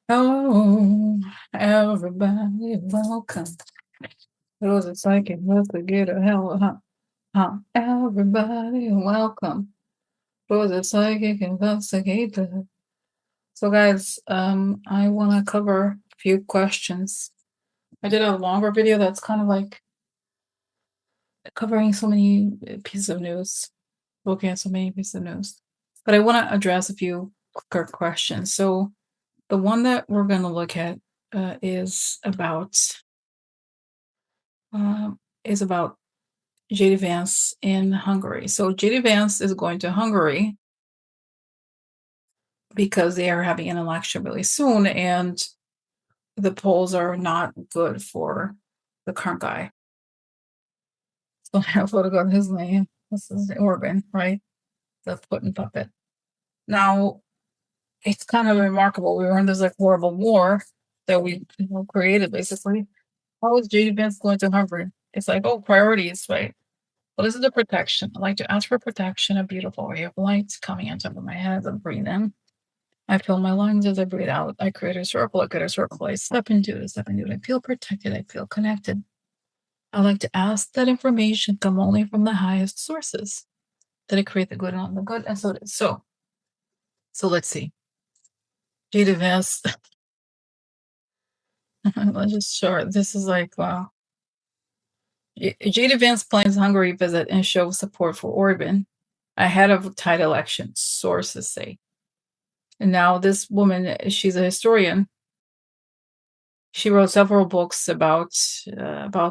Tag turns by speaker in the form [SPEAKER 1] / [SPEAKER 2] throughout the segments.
[SPEAKER 1] Oh, everybody, welcome. Those are psychic, let's get a hell, Everybody, welcome. Those are psychic investigator. So, guys, I want to cover a few questions. I did a longer video that's kind of like covering so many pieces of news, looking at so many pieces of news. But I want to address a few quicker questions. So, the one that we're going to look at is about JD Vance in Hungary. So JD Vance is going to Hungary because they are having an election really soon, and the polls are not good for the current guy. So I forgot his name. This is Orban, right? The Putin puppet. Now, it's kind of remarkable. We were in this like horrible war that we created, basically. How is JD Vance going to Hungary? It's like, oh, priorities, right? Well, this is the protection. I like to ask for protection, a beautiful ray of light coming on top of my head as I breathe in. I fill my lungs as I breathe out. I create a circle, I create a circle. I step into it, I feel protected, I feel connected. I like to ask that information come only from the highest sources, that I create the good and the good, and so it is. So let's see. JD Vance, let's just short. This is like, wow. JD Vance plans Hungary visit and shows support for Orban ahead of tight election, sources say. And now this woman, she's a historian. She wrote several books about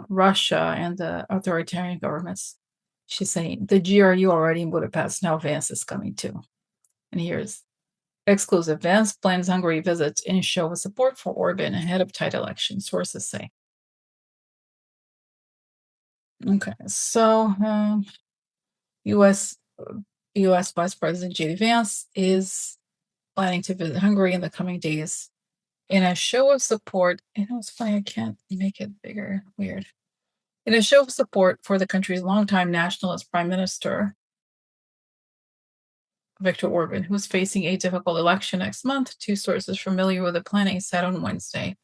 [SPEAKER 1] Russia and the authoritarian governments. She's saying the GRU already in Budapest. Now Vance is coming too. And here's exclusive: Vance plans Hungary visits and show support for Orban ahead of tight election, sources say. Okay, so U.S. Vice President JD Vance is planning to visit Hungary in the coming days in a show of support. And it was funny, I can't make it bigger. Weird. In a show of support for the country's longtime nationalist prime minister, Viktor Orban, who is facing a difficult election next month, two sources familiar with the planning said on Wednesday.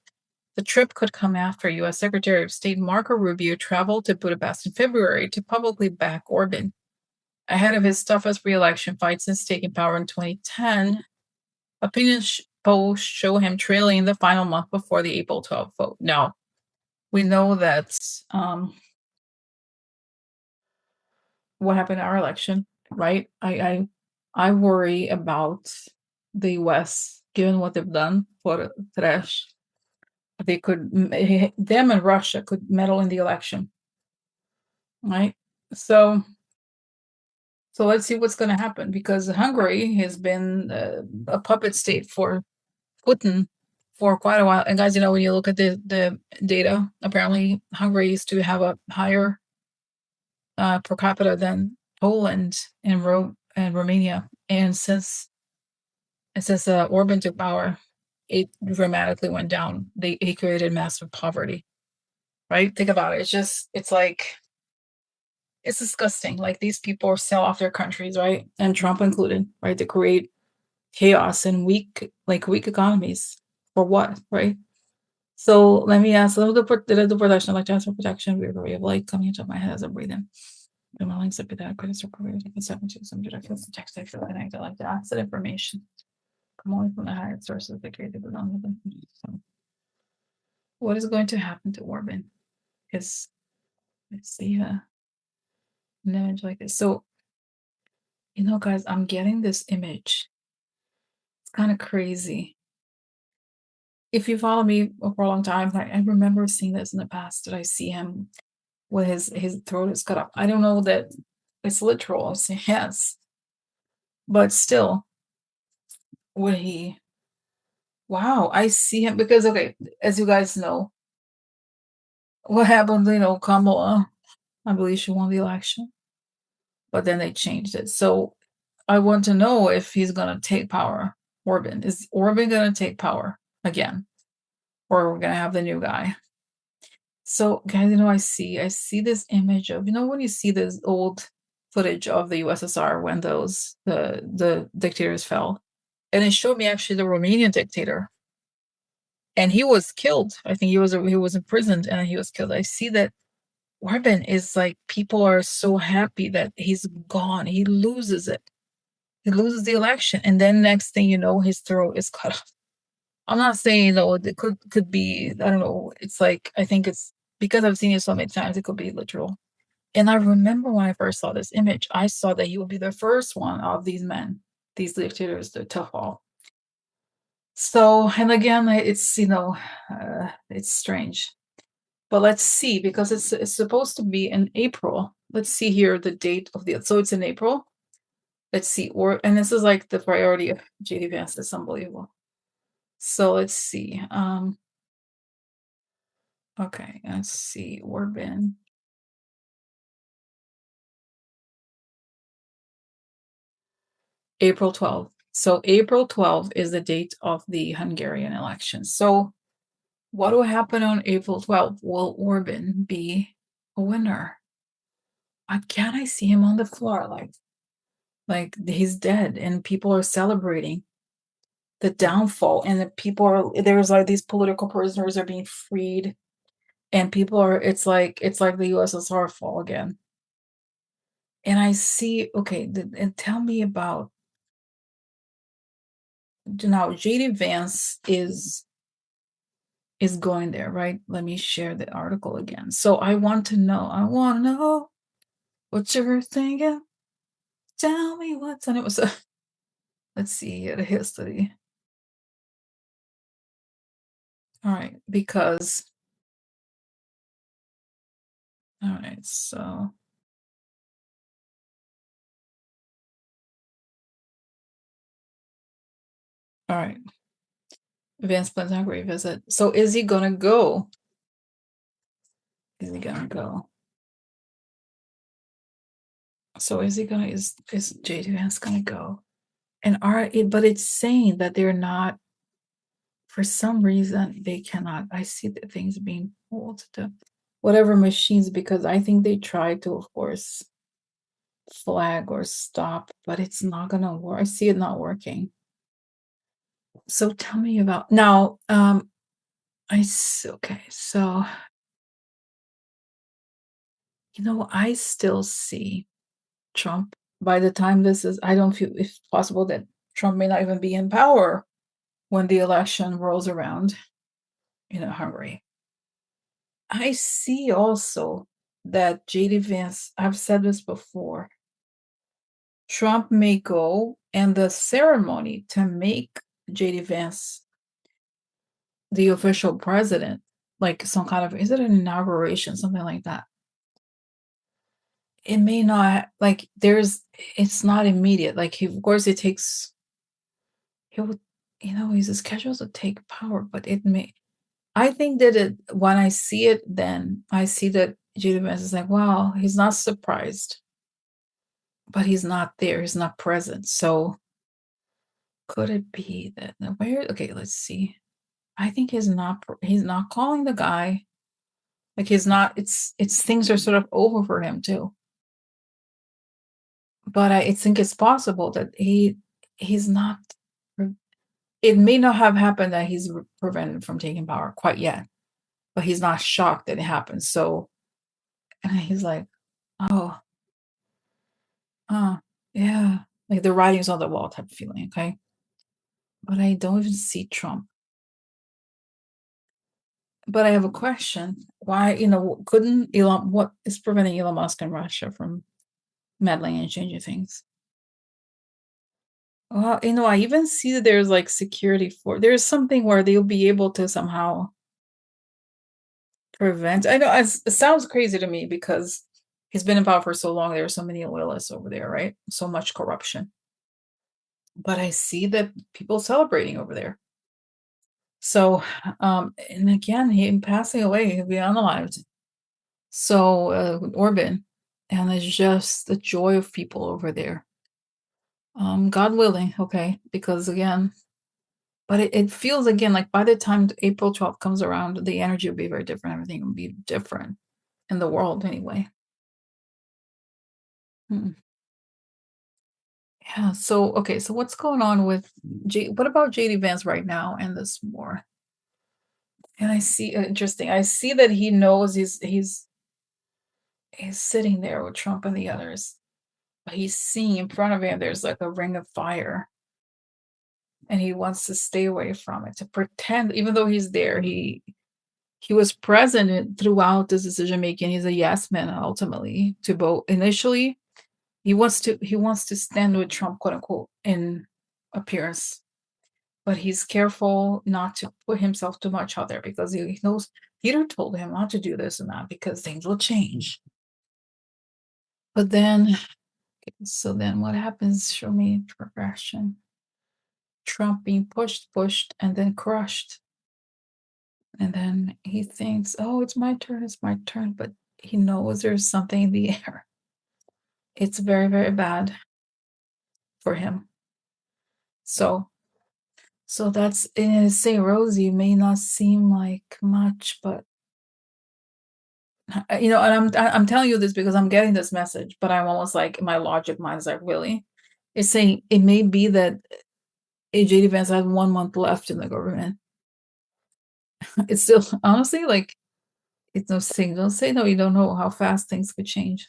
[SPEAKER 1] The trip could come after U.S. Secretary of State Marco Rubio traveled to Budapest in February to publicly back Orban ahead of his toughest re-election fight since taking power in 2010. Opinion polls show him trailing in the final month before the April 12th vote. Now, we know that what happened in our election, right? I worry about the U.S. given what they've done for trash. They could, them and Russia could meddle in the election, right? So let's see what's going to happen, because Hungary has been a puppet state for Putin for quite a while. And guys, when you look at the data, apparently Hungary used to have a higher per capita than Poland and Romania. And since Orban took power, it dramatically went down. He created massive poverty, right? Think about it. It's like, it's disgusting. Like, these people sell off their countries, right? And Trump included, right? To create chaos and weak economies. For what, right? So let me ask, the protection, like to ask for protection, weird ray of light coming into my head as I'm breathing. My lungs up to that, critical circulation, I can step into some I feel protected, I feel connected, I like to ask that information. Come only from the higher sources that created the wrong. So what is going to happen to Orban? Because let's see an image like this. So, guys, I'm getting this image. It's kind of crazy. If you follow me for a long time, I remember seeing this in the past. Did I see him with his throat is cut up? I don't know that it's literal. Yes, but still, would he? Wow, I see him because, okay, as you guys know, what happened? Kamala, I believe she won the election, but then they changed it. So I want to know if he's gonna take power. Orban, is Orban gonna take power again, or we're gonna have the new guy? So, guys, I see this image of, when you see this old footage of the USSR when the dictators fell, and it showed me actually the Romanian dictator. and he was killed. I think he was imprisoned and he was killed. I see that Orban is like, people are so happy that he's gone. He loses it. He loses the election, and then next thing you know, his throat is cut off. I'm not saying though it could be, I don't know. It's like, I think it's because I've seen it so many times, it could be literal. And I remember when I first saw this image, I saw that he would be the first one of these men, these dictators, to fall. So, and again, it's, it's strange. But let's see, because it's supposed to be in April. Let's see here the date of the, so it's in April. Let's see, and this is like the priority of JD Vance. It's unbelievable. So let's see. Okay, let's see. Orban. April 12th. So April 12th is the date of the Hungarian election. So what will happen on April 12th? Will Orban be a winner? Again, I see him on the floor, like he's dead, and people are celebrating the downfall, and the people are, there's like these political prisoners are being freed, and people are, it's like the USSR fall again. And I see, okay, and tell me about, now JD Vance is going there, right? Let me share the article again. So I want to know what you're thinking. Tell me what's, and it was a, let's see, the history. All right, because, all right, so, all right, Vance plans Hungary visit. So is he gonna go? Is he gonna go? So is he gonna, is JD Vance gonna go? And but it's saying that they're not, for some reason they cannot. I see the things being pulled to whatever machines, because I think they tried to, of course, flag or stop, but it's not gonna work. I see it not working. So tell me about now. Okay, so I still see Trump. By the time this is, I don't feel it's possible that Trump may not even be in power when the election rolls around in Hungary. I see also that JD Vance, I've said this before, Trump may go, and the ceremony to make JD Vance the official president, like some kind of, is it an inauguration, something like that? It may not, like, it's not immediate. Like, of course, it takes, he would, he's scheduled to take power, but it may, I think that when I see it, then I see that JD Vance is like, wow, he's not surprised, but he's not there. He's not present. So could it be that, where? Okay, let's see. I think he's not calling the guy. Like, he's not. It's things are sort of over for him too. But I think it's possible that he's not. It may not have happened that he's prevented from taking power quite yet, but he's not shocked that it happened. So, and he's like, oh, yeah, like the writing's on the wall type of feeling. Okay, but I don't even see Trump. But I have a question. Why, couldn't Elon, what is preventing Elon Musk and Russia from meddling and changing things? Well, I even see that there's like security there's something where they'll be able to somehow prevent. I know it sounds crazy to me because he's been in power for so long. There are so many loyalists over there, right? So much corruption. But I see that people celebrating over there. So, and again, him passing away, he'll be unalived. So, Orban, and it's just the joy of people over there. God willing, okay, because again, but it feels again like by the time April 12th comes around, the energy will be very different. Everything will be different in the world anyway. Mm. Yeah. So okay. So what's going on with what about JD Vance right now and this war? And I see interesting. I see that he knows he's sitting there with Trump and the others. But he's seeing in front of him there's like a ring of fire, and he wants to stay away from it, to pretend even though he's there, he was present throughout this decision making. He's a yes man ultimately to both. Initially, he wants to stand with Trump, quote unquote, in appearance, but he's careful not to put himself too much out there because he knows Peter told him not to do this and that because things will change. But then, so then what happens? Show me progression. Trump being pushed, and then crushed. And then he thinks, oh, it's my turn. But he knows there's something in the air. It's very, very bad for him. So that's in St. Rosie may not seem like much, but and I'm telling you this because I'm getting this message, but I'm almost like my logic mind is like, really? It's saying it may be that JD Vance has 1 month left in the government. It's still honestly like it's no saying. Don't say no. You don't know how fast things could change.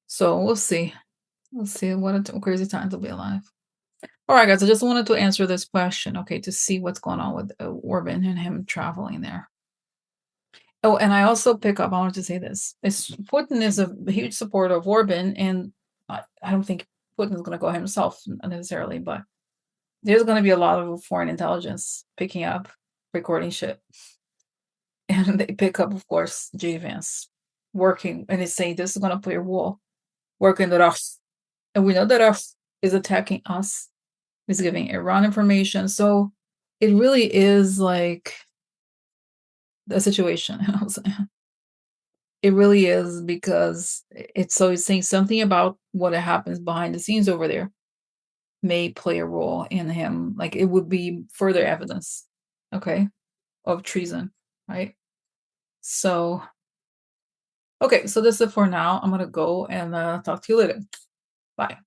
[SPEAKER 1] So we'll see. We'll see. What a crazy time to be alive. All right, guys. I just wanted to answer this question, okay, to see what's going on with Orban and him traveling there. Oh, and I also pick up. I wanted to say this: Putin is a huge supporter of Orban, and I don't think Putin is going to go himself necessarily, but there's going to be a lot of foreign intelligence picking up, recording shit. And they pick up, of course, J Vance working, and they say this is going to play a role, working the Rus. And we know that Rus is attacking us, is giving Iran information. So it really is like the situation. It really is because it's saying something about what happens behind the scenes over there may play a role in him. Like it would be further evidence, okay, of treason, right? So okay, so this is it for now. I'm gonna go and talk to you later. Bye.